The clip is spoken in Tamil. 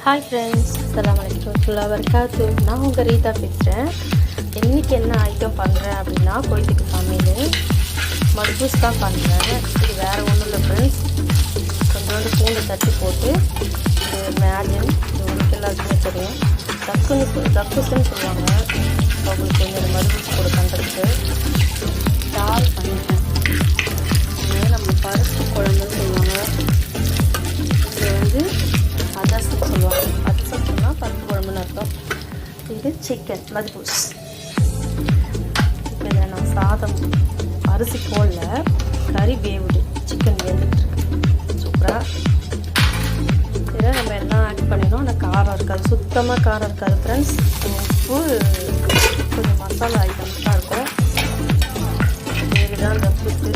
ஹாய் ஃப்ரெண்ட்ஸ், அஸ்ஸலாமு அலைக்கும் வரஹ்மத்துல்லாஹி வபரகாத்துஹு. நான் உங்கள் ரீதா பேசுகிறேன். இன்றைக்கி என்ன ஐட்டம் பண்ணுறேன் அப்படின்னா, கோழித்துக்கு சமையல் மட்பூஸ் தான் பண்ணுறேன். இது வேறு ஒன்றும் இல்லை ஃப்ரெண்ட்ஸ், கொஞ்சோண்டு பூண்டு தட்டி போட்டு மேஜின், உங்களுக்கு எல்லாருக்குமே தெரியும், தக்குன்னு சொல்லுவாங்க. அவங்களுக்கு கொஞ்சம் மட்பூஸ் கூட பண்ணுறதுக்கு தால் பண்ணிட்டேன். இது நம்ம பருப்பு குழம்புன்னு சொல்லுவாங்க. இது அதசம் சொல்லுவாங்க. அதசம் சொன்னால் பருப்பு குழம்புன்னு அர்த்தம். இது சிக்கன் மத்பூஸ். இப்போ இதில் நான் சாதம் அரிசி போடல, கறி வேவுது, சிக்கன் வேந்துட்டுருக்கு சூப்பராக. இதில் நம்ம எல்லாம் ஆட் பண்ணிடணும். ஆனால் காரம் இருக்காது, சுத்தமாக காரம் இருக்காது ஃப்ரெண்ட்ஸ். உப்பு கொஞ்சம் மசாலா ஐட்டம்ஸ் தான் இருக்கும். இதுதான் அந்த புட்டு.